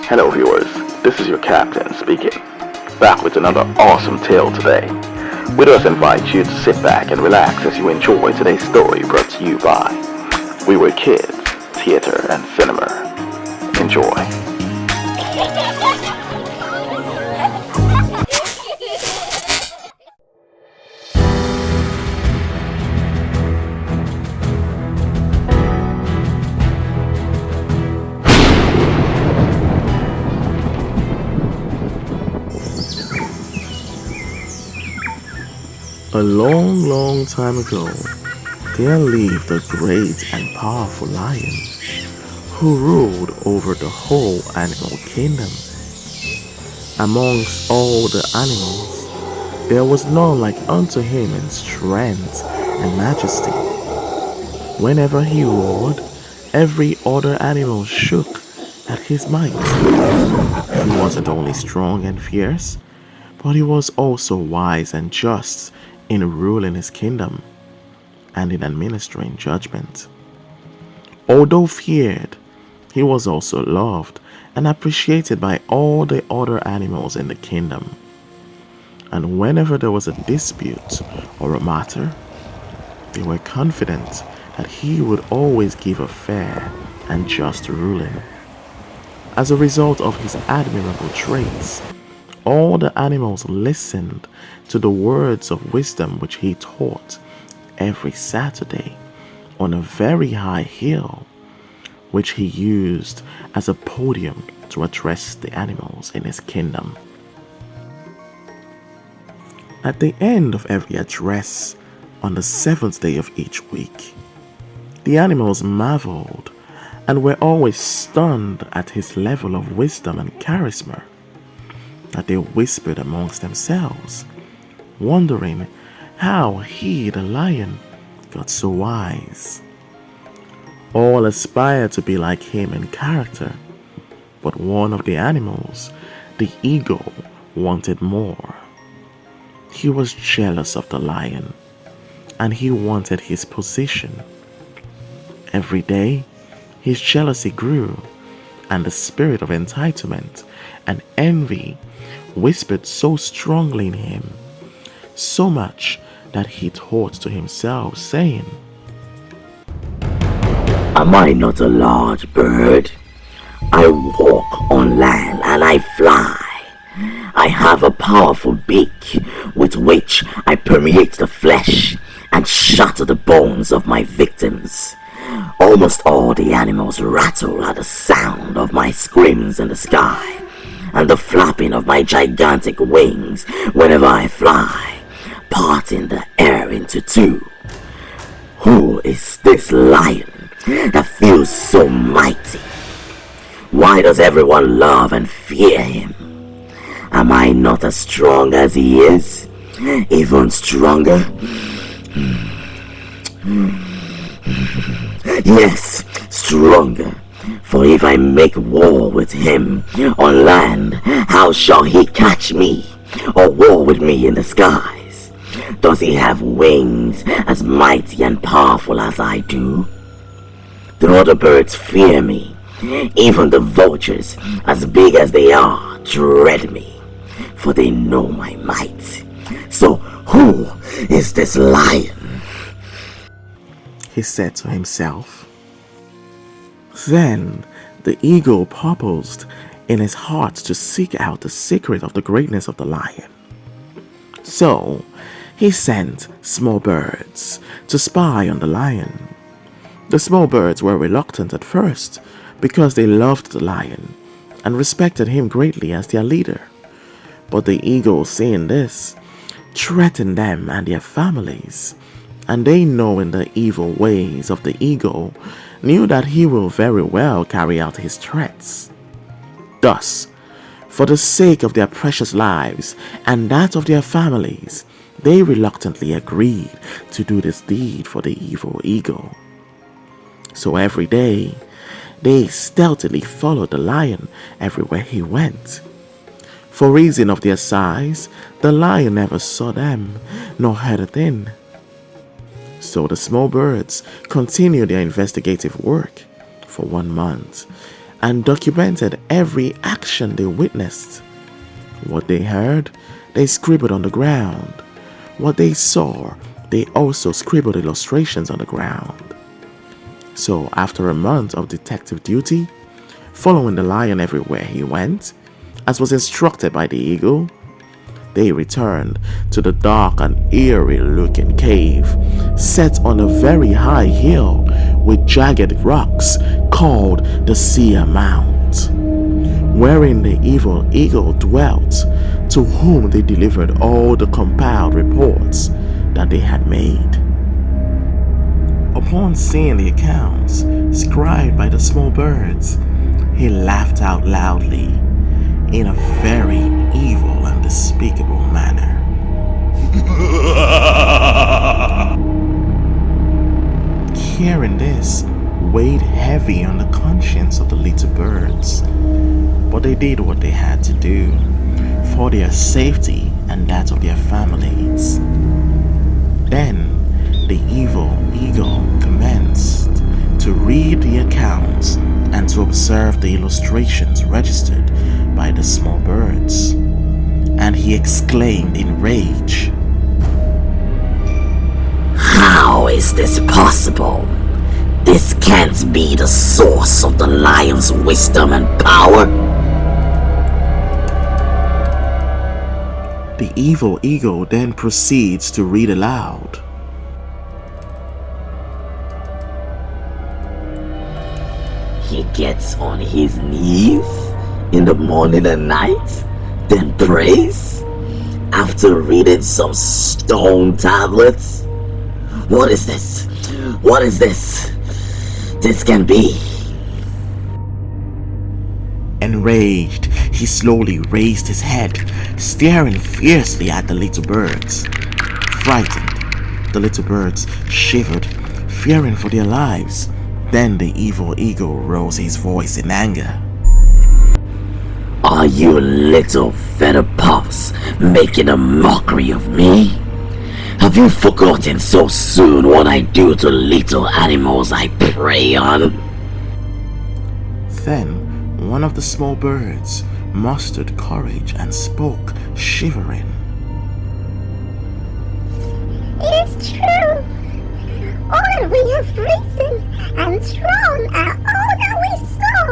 Hello viewers, this is your captain speaking, back with another awesome tale today. We just invite you to sit back and relax as you enjoy today's story brought to you by We Were Kids, Theater and Cinema. Enjoy. A long time ago, there lived a great and powerful lion who ruled over the whole animal kingdom. Amongst all the animals, there was none like unto him in strength and majesty. Whenever he roared, every other animal shook at his might. He wasn't only strong and fierce, but he was also wise and just in ruling his kingdom and in administering judgment. Although feared, he was also loved and appreciated by all the other animals in the kingdom. And whenever there was a dispute or a matter, they were confident that he would always give a fair and just ruling. As a result of his admirable traits, all the animals listened to the words of wisdom which he taught every Saturday on a very high hill, which he used as a podium to address the animals in his kingdom. At the end of every address on the seventh day of each week, the animals marveled and were always stunned at his level of wisdom and charisma, that they whispered amongst themselves, wondering how he, the lion, got so wise. All aspired to be like him in character, but one of the animals, the eagle, wanted more. He was jealous of the lion, and he wanted his position. Every day, his jealousy grew, and the spirit of entitlement and envy whispered so strongly in him, so much that he thought to himself, saying, Am I not a large bird? I walk on land and I fly. I have a powerful beak with which I permeate the flesh and shatter the bones of my victims. Almost all the animals rattle at the sound of my screams in the sky and the flapping of my gigantic wings whenever I fly, parting the air into two. Who is this lion that feels so mighty? Why does everyone love and fear him? Am I not as strong as he is? Even stronger? Yes, stronger. For if I make war with him on land, how shall he catch me or war with me in the skies? Does he have wings as mighty and powerful as I do? The other birds fear me. Even the vultures, as big as they are, dread me, for they know my might. So who is this lion? He said to himself. Then the eagle purposed in his heart to seek out the secret of the greatness of the lion. So he sent small birds to spy on the lion. The small birds were reluctant at first because they loved the lion and respected him greatly as their leader. But the eagle, seeing this, threatened them and their families, and they, knowing the evil ways of the eagle, knew that he will very well carry out his threats. Thus, for the sake of their precious lives and that of their families, they reluctantly agreed to do this deed for the evil eagle. So every day, they stealthily followed the lion everywhere he went. For reason of their size, the lion never saw them, nor heard a thing. So the small birds continued their investigative work for 1 month, and documented every action they witnessed. What they heard, they scribbled on the ground. What they saw, they also scribbled illustrations on the ground. So after a month of detective duty, following the lion everywhere he went, as was instructed by the eagle, they returned to the dark and eerie-looking cave set on a very high hill with jagged rocks called the Seer Mount, wherein the evil eagle dwelt, to whom they delivered all the compiled reports that they had made. Upon seeing the accounts scribed by the small birds, he laughed out loudly in a very evil and despicable manner. Hearing this weighed heavy on the conscience of the little birds, but they did what they had to do for their safety and that of their families. Then the evil eagle commenced to read the accounts and to observe the illustrations registered by the small birds, and he exclaimed in rage, How is this possible? This can't be the source of the lion's wisdom and power. The evil eagle then proceeds to read aloud. He gets on his knees in the morning and night, then prays after reading some stone tablets. What is this? What is this? This can be. Enraged, he slowly raised his head, staring fiercely at the little birds. Frightened, the little birds shivered, fearing for their lives. Then the evil eagle rose his voice in anger. Are you little feather puffs making a mockery of me? Have you forgotten so soon what I do to little animals I prey on? Then one of the small birds mustered courage and spoke, shivering. It is true. All that we have written and drawn are all that we saw.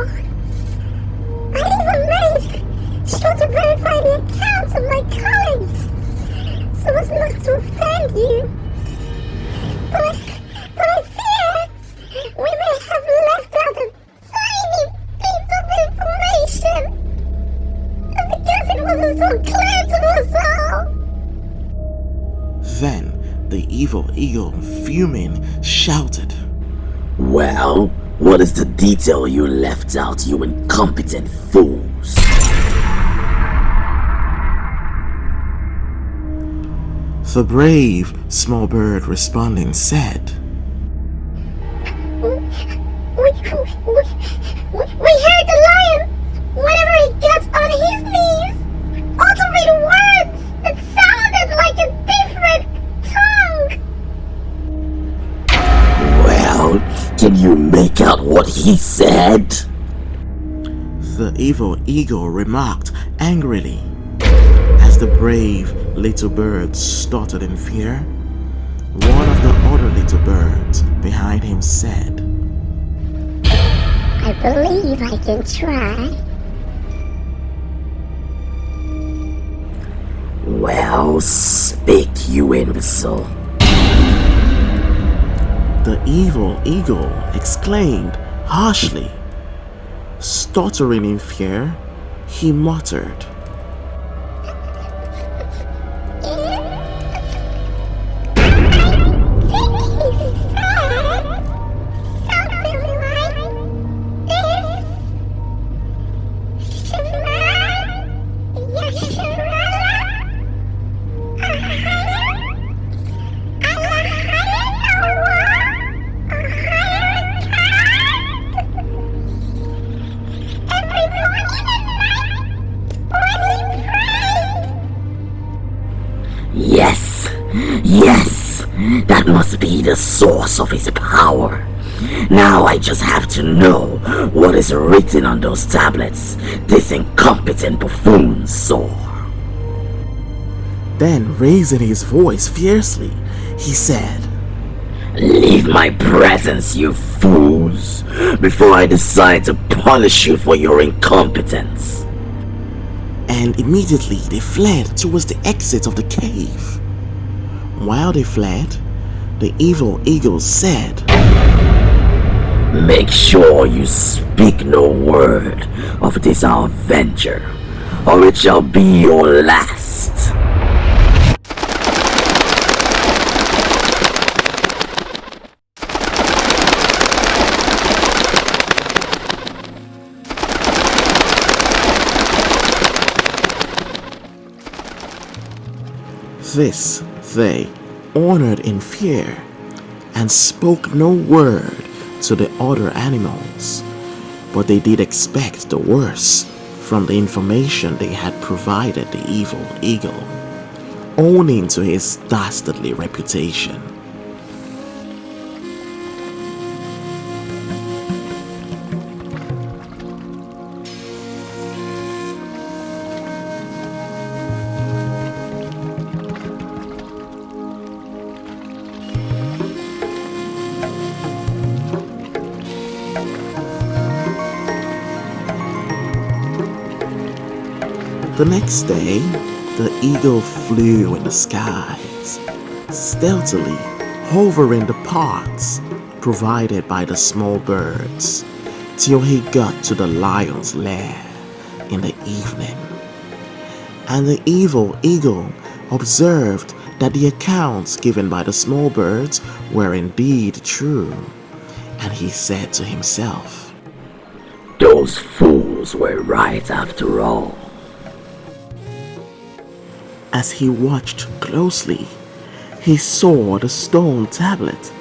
I even made sure to verify the accounts of my colleagues so as not to offend you. But I fear we may have left out a tiny bit of information. And because it wasn't so clear to us all. Then the evil eagle, fuming, shouted, Well, what is the detail you left out, you incompetent fools? The brave small bird responding said, We heard the lion, whenever he gets on his knees, uttering words that sounded like a different tongue. Well, can you make out what he said? the evil eagle remarked angrily. As the brave little bird stuttered in fear, one of the other little birds behind him said, I believe I can try. Well, speak, you imbecile. The evil eagle exclaimed harshly. Stuttering in fear, he muttered, Yes, that must be the source of his power. Now I just have to know what is written on those tablets this incompetent buffoon saw. Then, raising his voice fiercely, he said, Leave my presence, you fools, before I decide to punish you for your incompetence. And immediately they fled towards the exit of the cave. While they fled, the evil eagle said, Make sure you speak no word of this our venture, or it shall be your last. This they honored in fear and spoke no word to the other animals, but they did expect the worst from the information they had provided the evil eagle, owing to his dastardly reputation. The next day, the eagle flew in the skies, stealthily hovering the parts provided by the small birds, till he got to the lion's lair in the evening. And the evil eagle observed that the accounts given by the small birds were indeed true, and he said to himself, Those fools were right after all. As he watched closely, he saw the stone tablet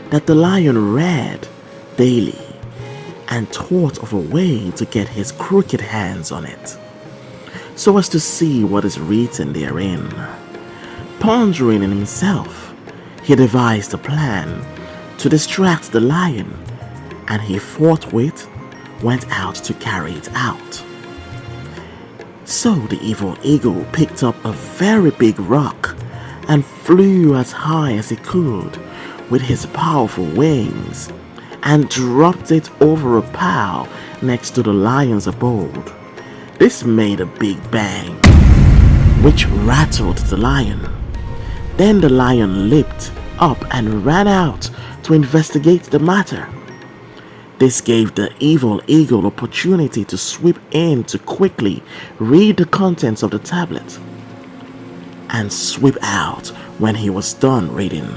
that the lion read daily and thought of a way to get his crooked hands on it, so as to see what is written therein. Pondering in himself, he devised a plan to distract the lion, and he forthwith went out to carry it out. So the evil eagle picked up a very big rock and flew as high as he could with his powerful wings and dropped it over a pile next to the lion's abode. This made a big bang, which rattled the lion. Then the lion leaped up and ran out to investigate the matter. This gave the evil eagle opportunity to sweep in to quickly read the contents of the tablet and sweep out when he was done reading.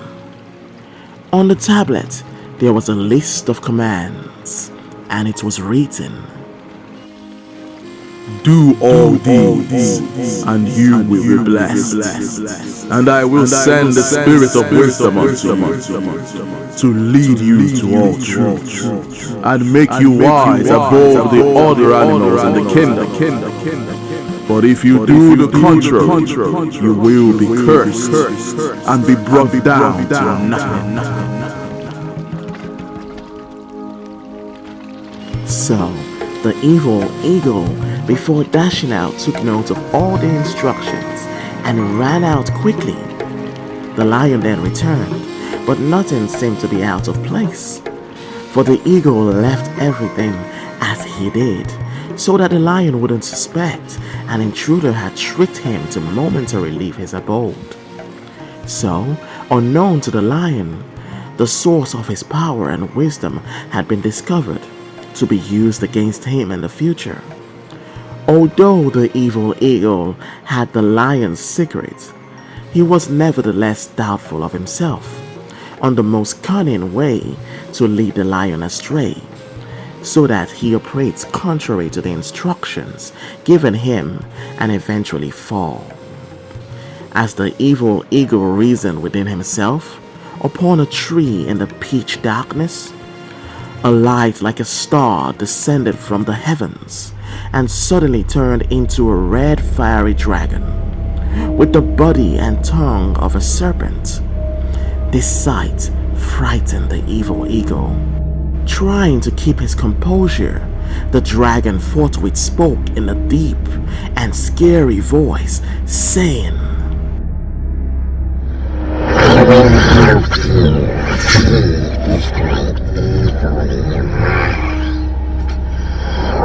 On the tablet, there was a list of commands, and it was written, Do all these, and you will be blessed. And I will send the spirit of wisdom unto you, to lead you to all truth, and make you wise above the other animals in the kingdom. But if you do the contrary, you will be cursed, and be brought down to nothing. So the evil eagle, before dashing out, took note of all the instructions and ran out quickly. The lion then returned, but nothing seemed to be out of place, for the eagle left everything as he did, so that the lion wouldn't suspect an intruder had tricked him to momentarily leave his abode. So, unknown to the lion, the source of his power and wisdom had been discovered to be used against him in the future. Although the evil eagle had the lion's secret, he was nevertheless doubtful of himself on the most cunning way to lead the lion astray, so that he operates contrary to the instructions given him and eventually fall. As the evil eagle reasoned within himself, upon a tree in the pitch darkness, a light like a star descended from the heavens and suddenly turned into a red fiery dragon with the body and tongue of a serpent. This sight frightened the evil eagle, Trying to keep his composure, the dragon forthwith spoke in a deep and scary voice, saying, "I will help you achieve this great evil in your mind.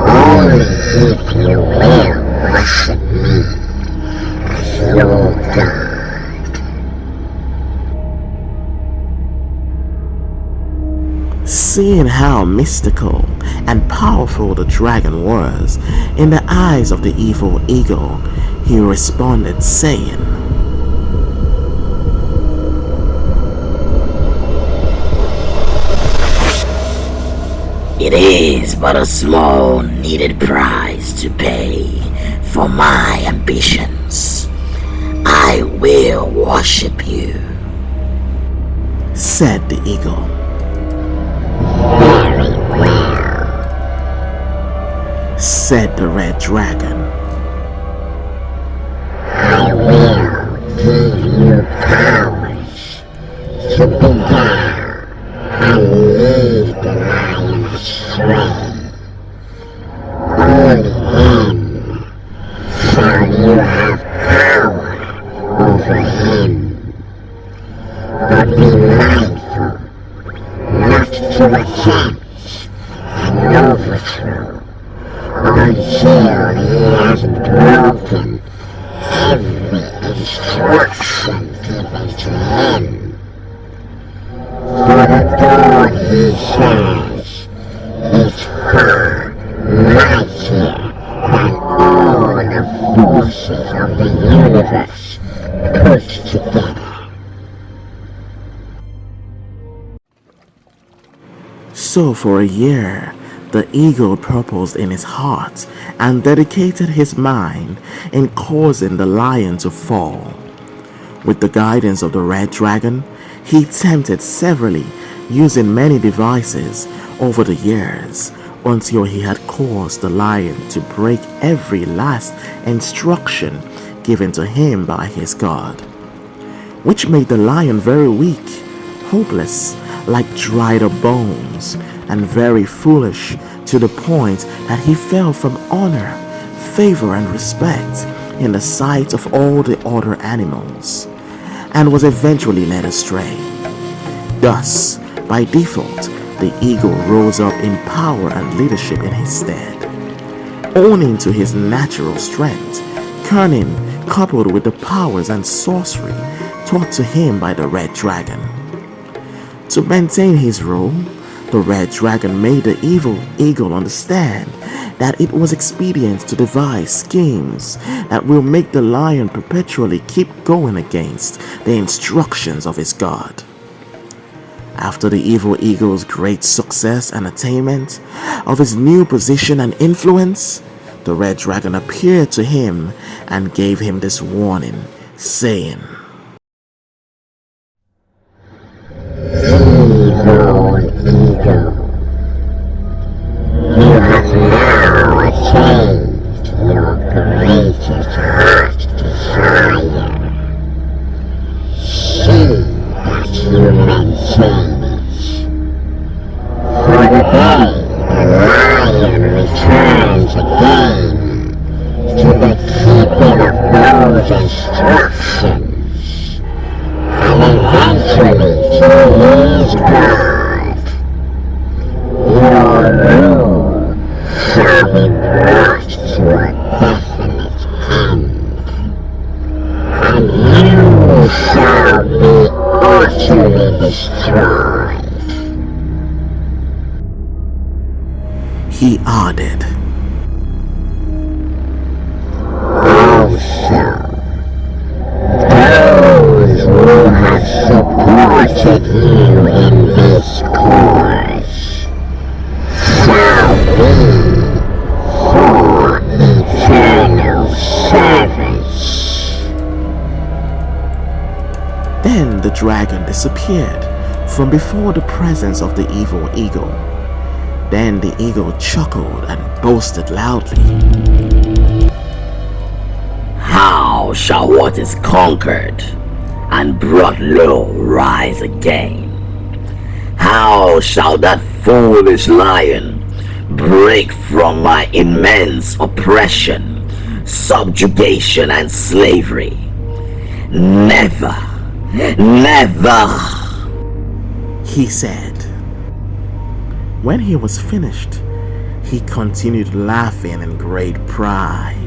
Only if you will worship me as your God." Seeing how mystical and powerful the dragon was in the eyes of the evil eagle, he responded saying, It is but a small needed price to pay for my ambitions. I will worship you, said the eagle. Very well, said the red dragon. I will give you powers to beguile and lead the lion astray. Only then shall you have power over him. But be mindful not to attempt an overthrow until he has broken every instruction given to him. For the God he serves is far mightier than all the forces of the universe put together. So for a year, the eagle purposed in his heart and dedicated his mind in causing the lion to fall. With the guidance of the red dragon, he tempted severally, using many devices over the years, until he had caused the lion to break every last instruction given to him by his God, which made the lion very weak, hopeless, like dried up bones, and very foolish to the point that he fell from honor, favor, and respect in the sight of all the other animals, and was eventually led astray. Thus, by default, the eagle rose up in power and leadership in his stead, owning to his natural strength, cunning, coupled with the powers and sorcery taught to him by the red dragon. To maintain his rule, the red dragon made the evil eagle understand that it was expedient to devise schemes that will make the lion perpetually keep going against the instructions of his God. After the evil eagle's great success and attainment of his new position and influence, the red dragon appeared to him and gave him this warning, saying, "Evil eagle, you have now attained your greatest heart desire. See that you maintain it. For the day the lion returns again to the keeping of those instructions, and eventually to his God, your rule shall be brought to a definite end, and you shall be utterly destroyed." He added, "Also, those who have supported you in this cause shall be for eternal service." Then the dragon disappeared from before the presence of the evil eagle. Then the eagle chuckled and boasted loudly, How shall what is conquered and brought low rise again? How shall that foolish lion, break from my immense oppression, subjugation, and slavery. Never, never, he said. When he was finished, he continued laughing in great pride.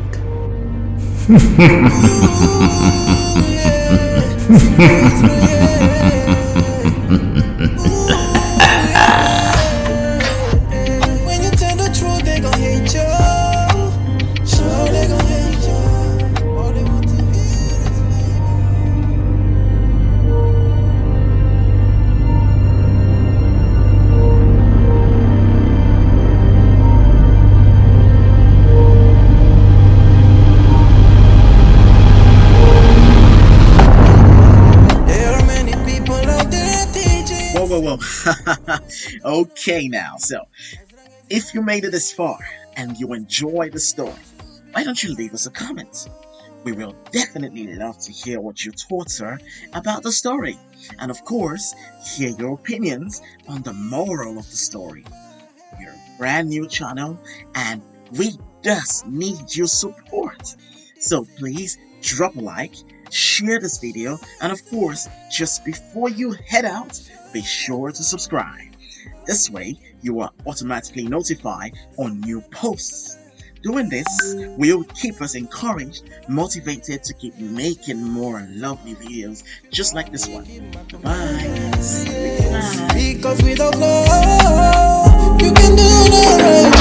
When you tell the truth, they gon' hate you. Sure, they gon' hate you. All they want to hear is there are many people out there teaching. Whoa. Okay, now, so if you made it this far and you enjoyed the story, why don't you leave us a comment? We will definitely love to hear what your thoughts are about the story, and of course, hear your opinions on the moral of the story. We're a brand new channel, and we just need your support. So please drop a like, share this video, and of course, just before you head out, be sure to subscribe. This way, you are automatically notified on new posts. Doing this will keep us encouraged, motivated to keep making more lovely videos just like this one. Bye. because without love, you can do no right.